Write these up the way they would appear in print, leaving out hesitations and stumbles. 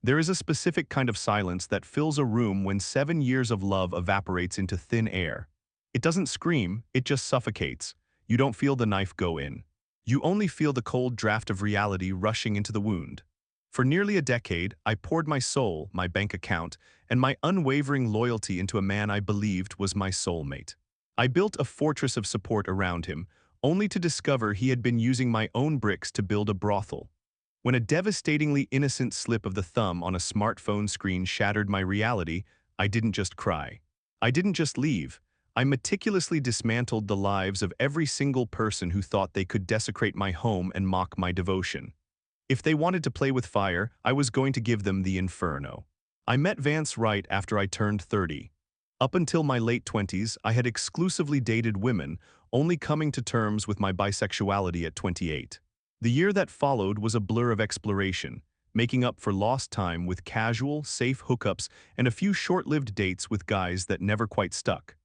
There is a specific kind of silence that fills a room when 7 years of love evaporates into thin air. It doesn't scream, it just suffocates. You don't feel the knife go in. You only feel the cold draft of reality rushing into the wound. For nearly a decade, I poured my soul, my bank account, and my unwavering loyalty into a man I believed was my soulmate. I built a fortress of support around him, only to discover he had been using my own bricks to build a brothel. When a devastatingly innocent slip of the thumb on a smartphone screen shattered my reality, I didn't just cry. I didn't just leave. I meticulously dismantled the lives of every single person who thought they could desecrate my home and mock my devotion. If they wanted to play with fire, I was going to give them the inferno. I met Vance right after I turned 30. Up until my late 20s, I had exclusively dated women, only coming to terms with my bisexuality at 28. The year that followed was a blur of exploration, making up for lost time with casual, safe hookups and a few short-lived dates with guys that never quite stuck.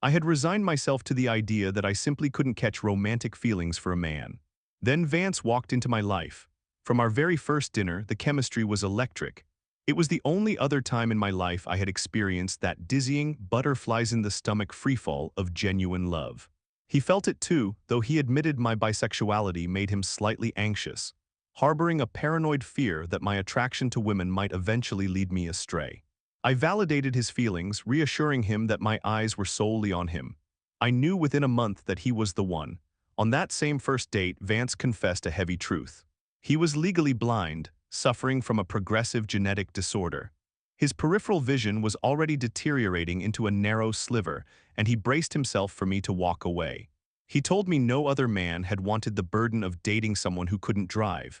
I had resigned myself to the idea that I simply couldn't catch romantic feelings for a man. Then Vance walked into my life. From our very first dinner, the chemistry was electric. It was the only other time in my life I had experienced that dizzying, butterflies-in-the-stomach freefall of genuine love. He felt it too, though he admitted my bisexuality made him slightly anxious, harboring a paranoid fear that my attraction to women might eventually lead me astray. I validated his feelings, reassuring him that my eyes were solely on him. I knew within a month that he was the one. On that same first date, Vance confessed a heavy truth. He was legally blind, suffering from a progressive genetic disorder. His peripheral vision was already deteriorating into a narrow sliver, and he braced himself for me to walk away. He told me no other man had wanted the burden of dating someone who couldn't drive.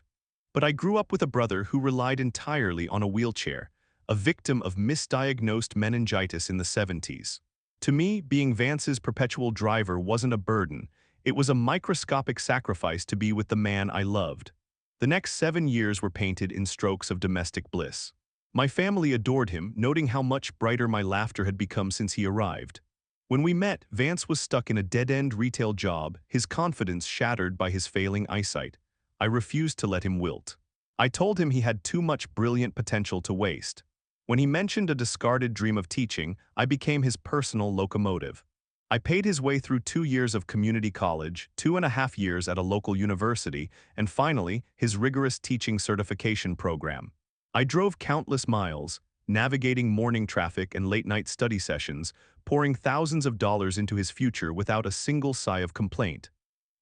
But I grew up with a brother who relied entirely on a wheelchair, a victim of misdiagnosed meningitis in the 70s. To me, being Vance's perpetual driver wasn't a burden, it was a microscopic sacrifice to be with the man I loved. The next 7 years were painted in strokes of domestic bliss. My family adored him, noting how much brighter my laughter had become since he arrived. When we met, Vance was stuck in a dead-end retail job, his confidence shattered by his failing eyesight. I refused to let him wilt. I told him he had too much brilliant potential to waste. When he mentioned a discarded dream of teaching, I became his personal locomotive. I paid his way through 2 years of community college, 2.5 years at a local university, and finally, his rigorous teaching certification program. I drove countless miles, navigating morning traffic and late-night study sessions, pouring thousands of dollars into his future without a single sigh of complaint.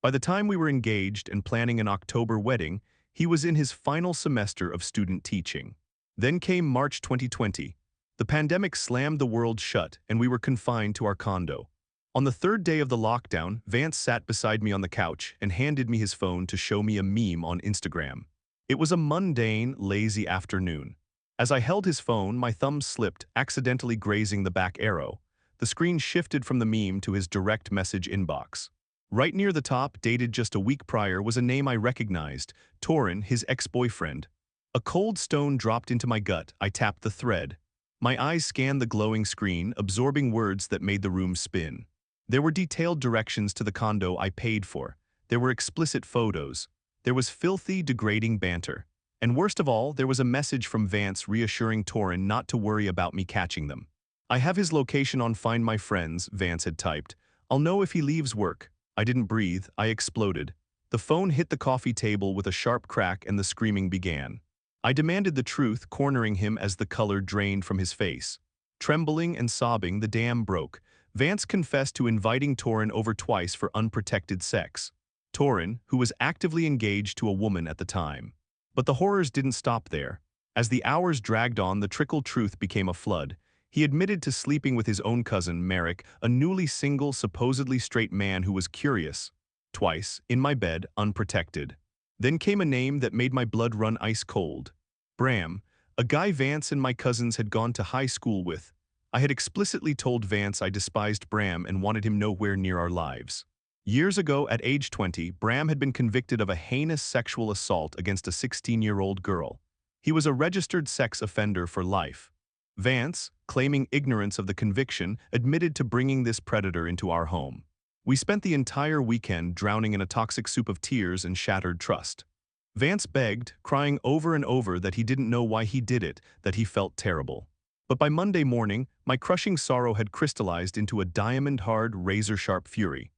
By the time we were engaged and planning an October wedding, he was in his final semester of student teaching. Then came March 2020. The pandemic slammed the world shut, and we were confined to our condo. On the third day of the lockdown, Vance sat beside me on the couch and handed me his phone to show me a meme on Instagram. It was a mundane, lazy afternoon. As I held his phone, my thumb slipped, accidentally grazing the back arrow. The screen shifted from the meme to his direct message inbox. Right near the top, dated just a week prior, was a name I recognized, Torin, his ex-boyfriend. A cold stone dropped into my gut. I tapped the thread. My eyes scanned the glowing screen, absorbing words that made the room spin. There were detailed directions to the condo I paid for. There were explicit photos. There was filthy, degrading banter. And worst of all, there was a message from Vance reassuring Torin not to worry about me catching them. "I have his location on Find My Friends," Vance had typed. "I'll know if he leaves work." I didn't breathe. I exploded. The phone hit the coffee table with a sharp crack and the screaming began. I demanded the truth, cornering him as the color drained from his face. Trembling and sobbing, the dam broke. Vance confessed to inviting Torin over twice for unprotected sex. Torin, who was actively engaged to a woman at the time. But the horrors didn't stop there. As the hours dragged on, the trickled truth became a flood. He admitted to sleeping with his own cousin, Merrick, a newly single, supposedly straight man who was curious. Twice, in my bed, unprotected. Then came a name that made my blood run ice cold. Bram, a guy Vance and my cousins had gone to high school with. I had explicitly told Vance I despised Bram and wanted him nowhere near our lives. Years ago, at age 20, Bram had been convicted of a heinous sexual assault against a 16-year-old girl. He was a registered sex offender for life. Vance, claiming ignorance of the conviction, admitted to bringing this predator into our home. We spent the entire weekend drowning in a toxic soup of tears and shattered trust. Vance begged, crying over and over that he didn't know why he did it, that he felt terrible. But by Monday morning, my crushing sorrow had crystallized into a diamond-hard, razor-sharp fury.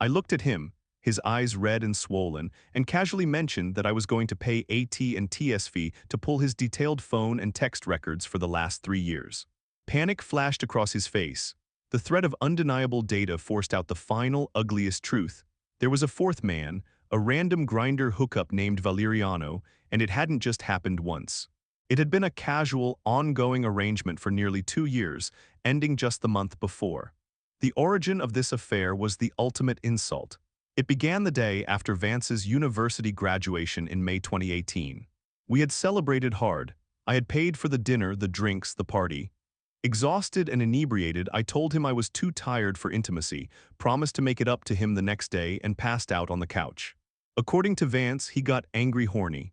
I looked at him, his eyes red and swollen, and casually mentioned that I was going to pay AT&T's fee to pull his detailed phone and text records for the last 3 years. Panic flashed across his face. The threat of undeniable data forced out the final, ugliest truth. There was a fourth man, a random grinder hookup named Valeriano, and it hadn't just happened once. It had been a casual, ongoing arrangement for nearly 2 years, ending just the month before. The origin of this affair was the ultimate insult. It began the day after Vance's university graduation in May 2018. We had celebrated hard. I had paid for the dinner, the drinks, the party. Exhausted and inebriated, I told him I was too tired for intimacy, promised to make it up to him the next day, and passed out on the couch. According to Vance, he got angry horny.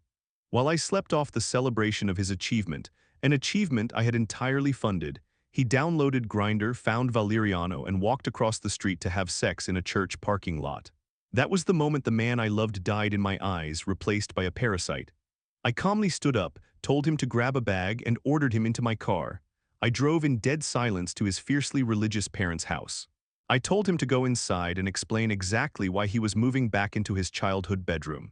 While I slept off the celebration of his achievement, an achievement I had entirely funded, he downloaded Grindr, found Valeriano, and walked across the street to have sex in a church parking lot. That was the moment the man I loved died in my eyes, replaced by a parasite. I calmly stood up, told him to grab a bag, and ordered him into my car. I drove in dead silence to his fiercely religious parents' house. I told him to go inside and explain exactly why he was moving back into his childhood bedroom.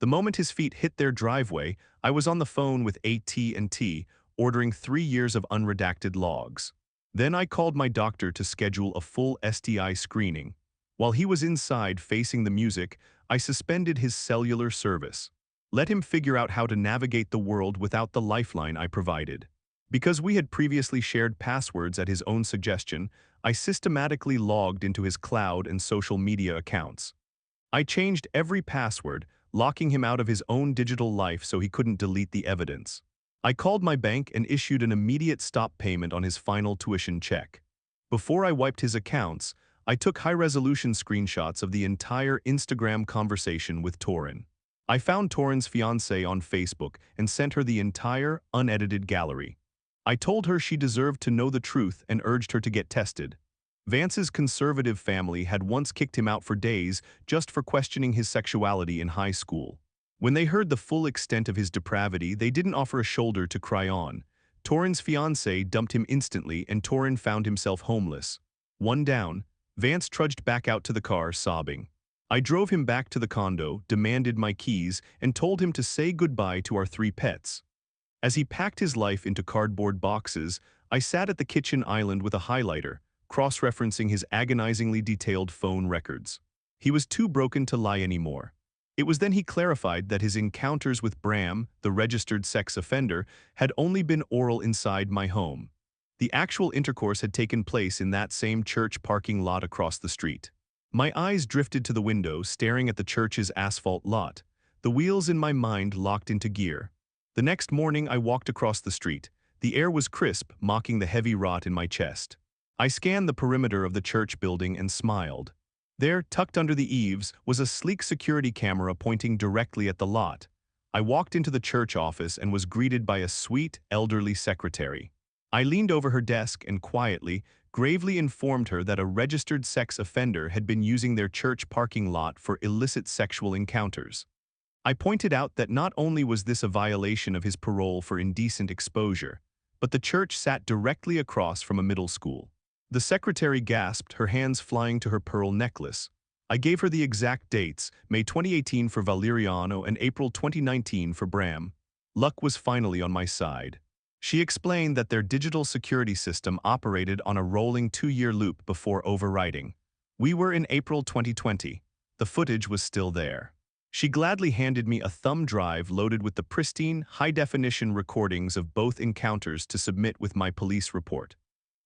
The moment his feet hit their driveway, I was on the phone with AT&T, ordering 3 years of unredacted logs. Then I called my doctor to schedule a full STI screening. While he was inside facing the music, I suspended his cellular service. Let him figure out how to navigate the world without the lifeline I provided. Because we had previously shared passwords at his own suggestion, I systematically logged into his cloud and social media accounts. I changed every password, locking him out of his own digital life so he couldn't delete the evidence. I called my bank and issued an immediate stop payment on his final tuition check. Before I wiped his accounts, I took high-resolution screenshots of the entire Instagram conversation with Torin. I found Torin's fiancé on Facebook and sent her the entire, unedited gallery. I told her she deserved to know the truth and urged her to get tested. Vance's conservative family had once kicked him out for days just for questioning his sexuality in high school. When they heard the full extent of his depravity, they didn't offer a shoulder to cry on. Torin's fiancé dumped him instantly, and Torin found himself homeless. One down, Vance trudged back out to the car, sobbing. I drove him back to the condo, demanded my keys, and told him to say goodbye to our 3 pets. As he packed his life into cardboard boxes, I sat at the kitchen island with a highlighter, cross-referencing his agonizingly detailed phone records. He was too broken to lie anymore. It was then he clarified that his encounters with Bram, the registered sex offender, had only been oral inside my home. The actual intercourse had taken place in that same church parking lot across the street. My eyes drifted to the window, staring at the church's asphalt lot. The wheels in my mind locked into gear. The next morning I walked across the street. The air was crisp, mocking the heavy rot in my chest. I scanned the perimeter of the church building and smiled. There, tucked under the eaves, was a sleek security camera pointing directly at the lot. I walked into the church office and was greeted by a sweet, elderly secretary. I leaned over her desk and quietly, gravely informed her that a registered sex offender had been using their church parking lot for illicit sexual encounters. I pointed out that not only was this a violation of his parole for indecent exposure, but the church sat directly across from a middle school. The secretary gasped, her hands flying to her pearl necklace. I gave her the exact dates, May 2018 for Valeriano and April 2019 for Bram. Luck was finally on my side. She explained that their digital security system operated on a rolling 2-year loop before overriding. We were in April 2020. The footage was still there. She gladly handed me a thumb drive loaded with the pristine, high-definition recordings of both encounters to submit with my police report.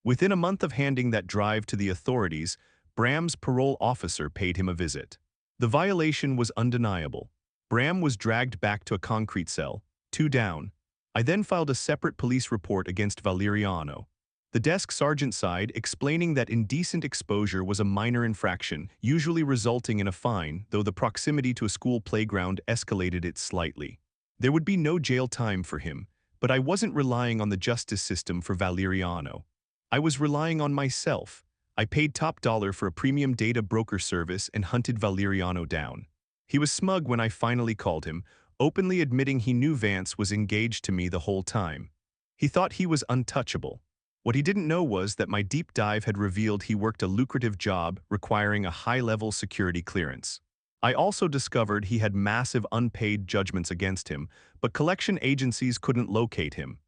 Within a month of handing that drive to the authorities, Bram's parole officer paid him a visit. The violation was undeniable. Bram was dragged back to a concrete cell, 2 down. I then filed a separate police report against Valeriano. The desk sergeant sighed, explaining that indecent exposure was a minor infraction, usually resulting in a fine, though the proximity to a school playground escalated it slightly. There would be no jail time for him, but I wasn't relying on the justice system for Valeriano. I was relying on myself. I paid top dollar for a premium data broker service and hunted Valeriano down. He was smug when I finally called him, openly admitting he knew Vance was engaged to me the whole time. He thought he was untouchable. What he didn't know was that my deep dive had revealed he worked a lucrative job requiring a high-level security clearance. I also discovered he had massive unpaid judgments against him, but collection agencies couldn't locate him.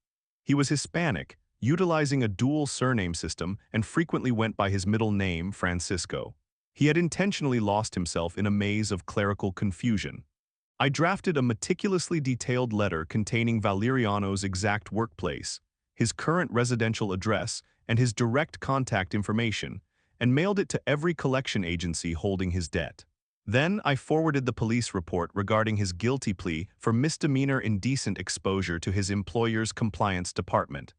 He was Hispanic, utilizing a dual surname system, and frequently went by his middle name, Francisco. He had intentionally lost himself in a maze of clerical confusion. I drafted a meticulously detailed letter containing Valeriano's exact workplace, his current residential address, and his direct contact information, and mailed it to every collection agency holding his debt. Then I forwarded the police report regarding his guilty plea for misdemeanor indecent exposure to his employer's compliance department.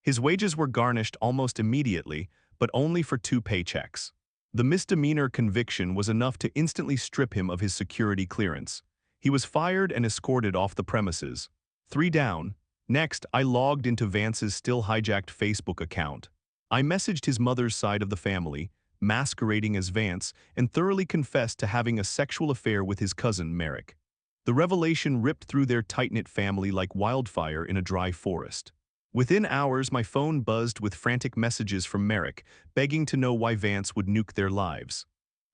His wages were garnished almost immediately, but only for 2 paychecks. The misdemeanor conviction was enough to instantly strip him of his security clearance. He was fired and escorted off the premises. 3 down. Next, I logged into Vance's still hijacked Facebook account. I messaged his mother's side of the family, masquerading as Vance, and thoroughly confessed to having a sexual affair with his cousin, Merrick. The revelation ripped through their tight-knit family like wildfire in a dry forest. Within hours, my phone buzzed with frantic messages from Merrick, begging to know why Vance would nuke their lives.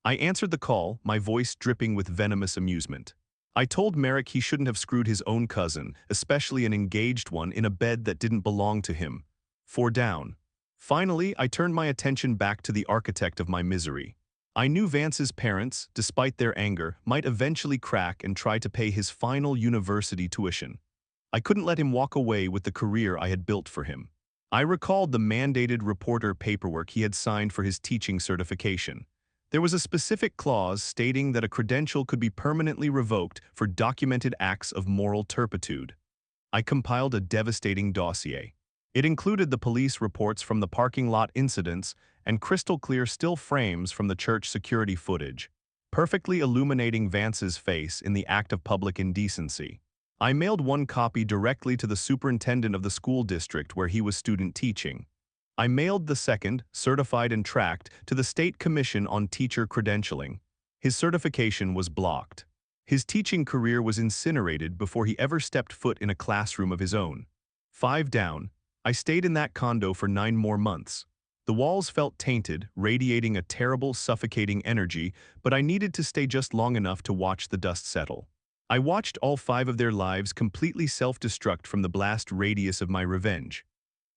I answered the call, my voice dripping with venomous amusement. I told Merrick he shouldn't have screwed his own cousin, especially an engaged one, in a bed that didn't belong to him. 4 down. Finally, I turned my attention back to the architect of my misery. I knew Vance's parents, despite their anger, might eventually crack and try to pay his final university tuition. I couldn't let him walk away with the career I had built for him. I recalled the mandated reporter paperwork he had signed for his teaching certification. There was a specific clause stating that a credential could be permanently revoked for documented acts of moral turpitude. I compiled a devastating dossier. It included the police reports from the parking lot incidents and crystal-clear still frames from the church security footage, perfectly illuminating Vance's face in the act of public indecency. I mailed 1 copy directly to the superintendent of the school district where he was student teaching. I mailed the second, certified and tracked, to the State Commission on Teacher Credentialing. His certification was blocked. His teaching career was incinerated before he ever stepped foot in a classroom of his own. 5 down. I stayed in that condo for 9 more months. The walls felt tainted, radiating a terrible, suffocating energy, but I needed to stay just long enough to watch the dust settle. I watched all 5 of their lives completely self-destruct from the blast radius of my revenge.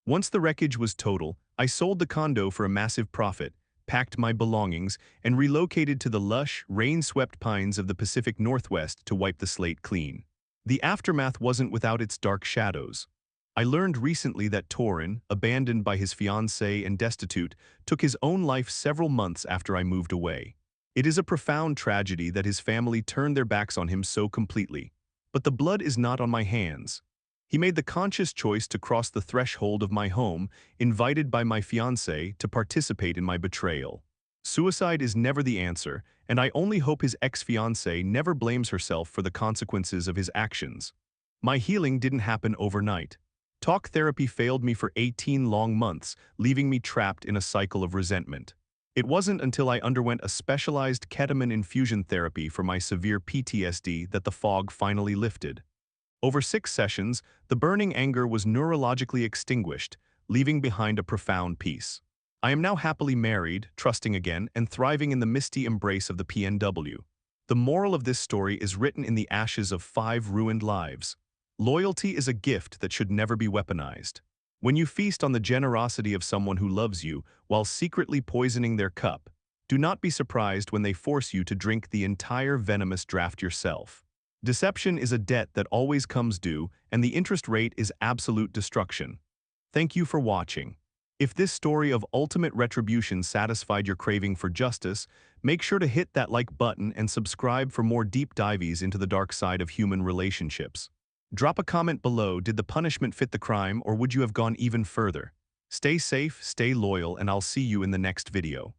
Once the wreckage was total, I sold the condo for a massive profit, packed my belongings, and relocated to the lush, rain-swept pines of the Pacific Northwest to wipe the slate clean. The aftermath wasn't without its dark shadows. I learned recently that Torin, abandoned by his fiancé and destitute, took his own life several months after I moved away. It is a profound tragedy that his family turned their backs on him so completely. But the blood is not on my hands. He made the conscious choice to cross the threshold of my home, invited by my fiancé to participate in my betrayal. Suicide is never the answer, and I only hope his ex-fiancée never blames herself for the consequences of his actions. My healing didn't happen overnight. Talk therapy failed me for 18 long months, leaving me trapped in a cycle of resentment. It wasn't until I underwent a specialized ketamine infusion therapy for my severe PTSD that the fog finally lifted. Over 6 sessions, the burning anger was neurologically extinguished, leaving behind a profound peace. I am now happily married, trusting again, and thriving in the misty embrace of the PNW. The moral of this story is written in the ashes of 5 ruined lives. Loyalty is a gift that should never be weaponized. When you feast on the generosity of someone who loves you while secretly poisoning their cup, do not be surprised when they force you to drink the entire venomous draft yourself. Deception is a debt that always comes due, and the interest rate is absolute destruction. Thank you for watching. If this story of ultimate retribution satisfied your craving for justice, make sure to hit that like button and subscribe for more deep dives into the dark side of human relationships. Drop a comment below. Did the punishment fit the crime, or would you have gone even further? Stay safe, stay loyal, and I'll see you in the next video.